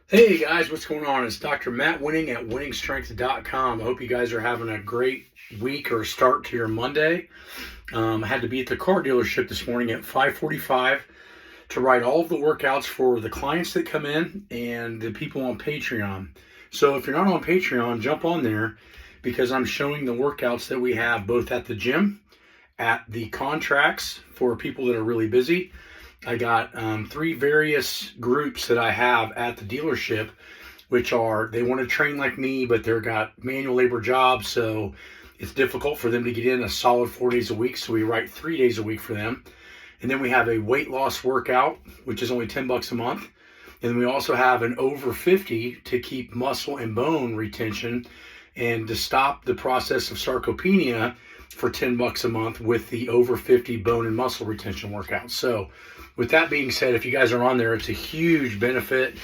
Hey guys, what's going on? It's Dr. Matt Winning at winningstrength.com. I hope you guys are having a great week or start to your Monday. I had to be at the car dealership this morning at 5:45 to write all of the workouts for the clients that come in and the people on Patreon. So if you're not on Patreon, jump on there because I'm showing the workouts that we have both at the gym, at the contracts for people that are really busy. I got three various groups that I have at the dealership, which are they want to train like me, but they've got manual labor jobs, so it's difficult for them to get in a solid 4 days a week. So we write 3 days a week for them. And then we have a weight loss workout, which is only $10 a month. And then we also have an over 50 to keep muscle and bone retention and to stop the process of sarcopenia for $10 a month with the over 50 bone and muscle retention workout. So with that being said, if you guys are on there, it's a huge benefit.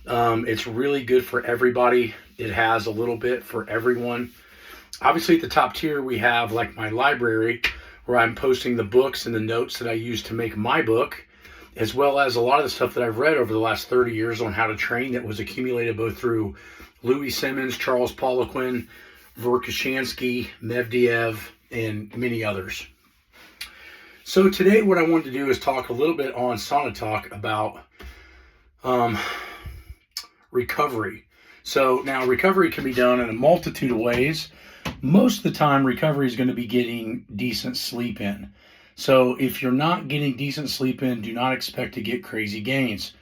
It's really good for everybody. It has a little bit for everyone. Obviously at the top tier, we have like my library where I'm posting the books and the notes that I use to make my book, as well as a lot of the stuff that I've read over the last 30 years on how to train that was accumulated both through Louis Simmons, Charles Poliquin, Verkhoshansky, Mevdiev, and many others. So today what I wanted to do is talk a little bit on Sauna Talk about recovery. So now recovery can be done in a multitude of ways. Most of the time, recovery is going to be getting decent sleep in. So if you're not getting decent sleep in, do not expect to get crazy gains.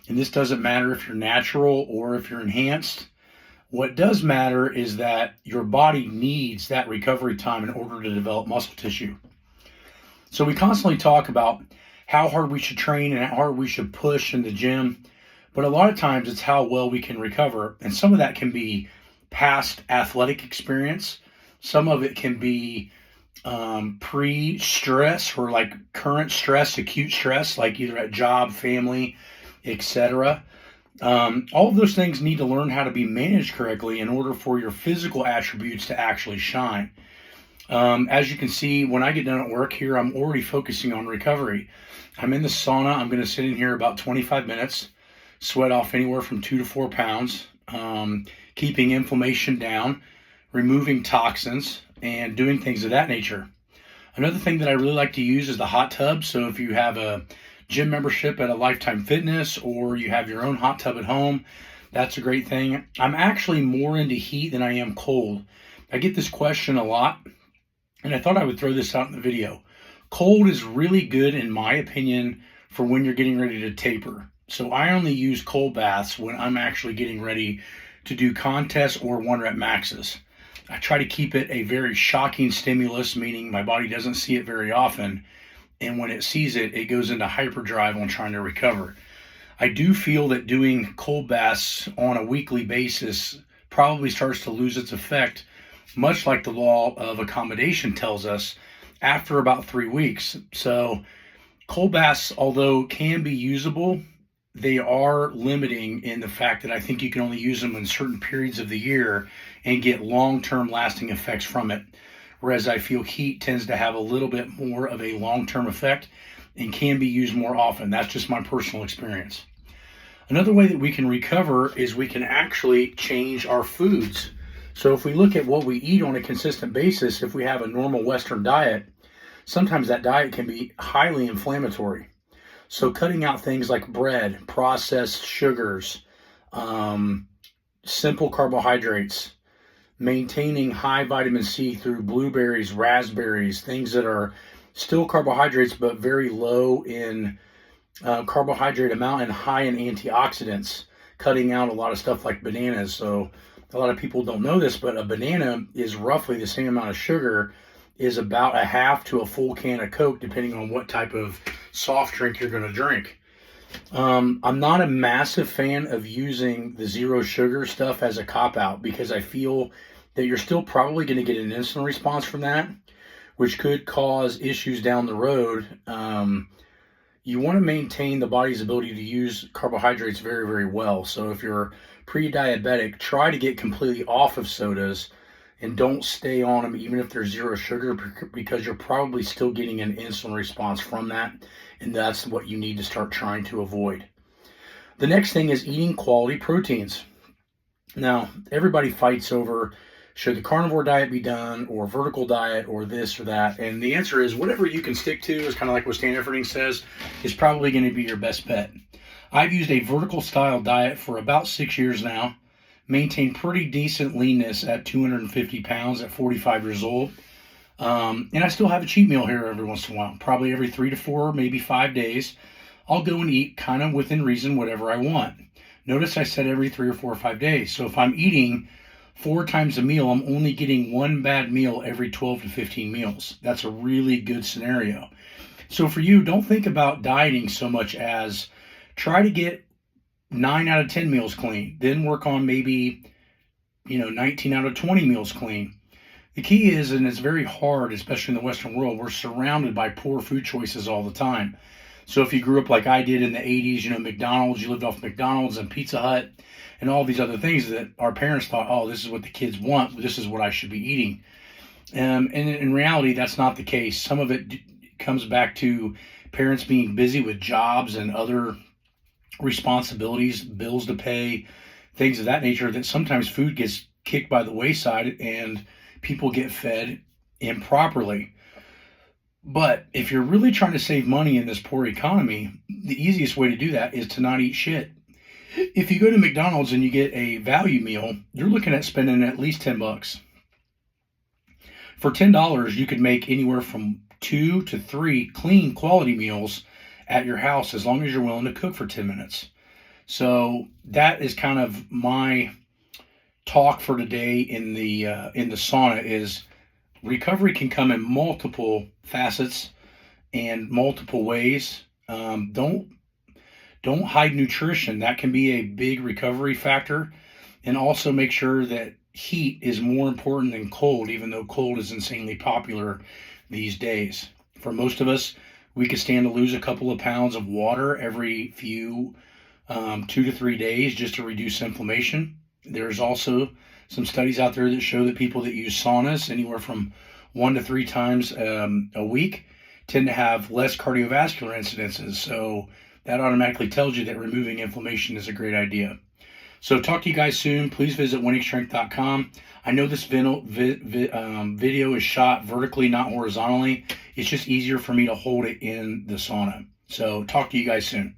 And this doesn't matter if you're natural or if you're enhanced. What does matter is that your body needs that recovery time in order to develop muscle tissue. So we constantly talk about how hard we should train and how hard we should push in the gym. But a lot of times it's how well we can recover. And some of that can be past athletic experience. Some of it can be pre-stress or like current stress, acute stress, like either at job, family, etc. All of those things need to learn how to be managed correctly in order for your physical attributes to actually shine. As you can see, when I get done at work here, I'm already focusing on recovery. I'm in the sauna. I'm going to sit in here about 25 minutes, sweat off anywhere from 2 to 4 pounds, keeping inflammation down, removing toxins, and doing things of that nature. Another thing that I really like to use is the hot tub. So if you have a gym membership at a Lifetime Fitness or you have your own hot tub at home, that's a great thing. I'm actually more into heat than I am cold. I get this question a lot, and I thought I would throw this out in the video. Cold is really good, in my opinion, for when you're getting ready to taper. So I only use cold baths when I'm actually getting ready to do contests or 1-rep maxes. I try to keep it a very shocking stimulus, meaning my body doesn't see it very often. And when it sees it, it goes into hyperdrive on trying to recover. I do feel that doing cold baths on a weekly basis probably starts to lose its effect, much like the law of accommodation tells us, after about 3 weeks. So cold baths, although can be usable, they are limiting in the fact that I think you can only use them in certain periods of the year and get long-term lasting effects from it. Whereas I feel heat tends to have a little bit more of a long-term effect and can be used more often. That's just my personal experience. Another way that we can recover is we can actually change our foods. So if we look at what we eat on a consistent basis, if we have a normal Western diet, sometimes that diet can be highly inflammatory. So cutting out things like bread, processed sugars, simple carbohydrates, maintaining high vitamin C through blueberries, raspberries, things that are still carbohydrates but very low in carbohydrate amount and high in antioxidants, cutting out a lot of stuff like bananas. So a lot of people don't know this, but a banana is roughly the same amount of sugar is about a half to a full can of Coke, depending on what type of soft drink you're going to drink. I'm not a massive fan of using the zero sugar stuff as a cop-out because I feel that you're still probably going to get an insulin response from that, which could cause issues down the road. You want to maintain the body's ability to use carbohydrates very, very well. So if you're pre-diabetic, try to get completely off of sodas and don't stay on them even if there's zero sugar, because you're probably still getting an insulin response from that, and that's what you need to start trying to avoid. The next thing is eating quality proteins. Now, everybody fights over should the carnivore diet be done or vertical diet or this or that. And the answer is whatever you can stick to is kind of like what Stan Efferding says is probably going to be your best bet. I've used a vertical style diet for about 6 years now, maintained pretty decent leanness at 250 pounds at 45 years old. And I still have a cheat meal here every once in a while, probably every 3 to 4, maybe 5 days. I'll go and eat kind of within reason whatever I want. Notice I said every 3 or 4 or 5 days. So if I'm eating 4 times a meal, I'm only getting one bad meal every 12 to 15 meals. That's a really good scenario. So for you, don't think about dieting so much as try to get 9 out of 10 meals clean, then work on maybe 19 out of 20 meals clean. The key is, and it's very hard, especially in the Western world, we're surrounded by poor food choices all the time. So if you grew up like I did in the 80s, McDonald's, you lived off McDonald's and Pizza Hut and all these other things that our parents thought, oh, this is what the kids want. This is what I should be eating. And in reality, that's not the case. Some of it comes back to parents being busy with jobs and other responsibilities, bills to pay, things of that nature, that sometimes food gets kicked by the wayside and people get fed improperly. But if you're really trying to save money in this poor economy, the easiest way to do that is to not eat shit. If you go to McDonald's and you get a value meal, you're looking at spending at least $10. For $10, you could make anywhere from 2 to 3 clean quality meals at your house as long as you're willing to cook for 10 minutes. So that is kind of my talk for today in the sauna is recovery can come in multiple facets and multiple ways. Don't hide nutrition. That can be a big recovery factor. And also make sure that heat is more important than cold, even though cold is insanely popular these days. For most of us, we could stand to lose a couple of pounds of water every few 2 to 3 days just to reduce inflammation. There's also some studies out there that show that people that use saunas anywhere from 1 to 3 times a week tend to have less cardiovascular incidences. So that automatically tells you that removing inflammation is a great idea. So talk to you guys soon. Please visit winningstrength.com. I know this video is shot vertically, not horizontally. It's just easier for me to hold it in the sauna. So talk to you guys soon.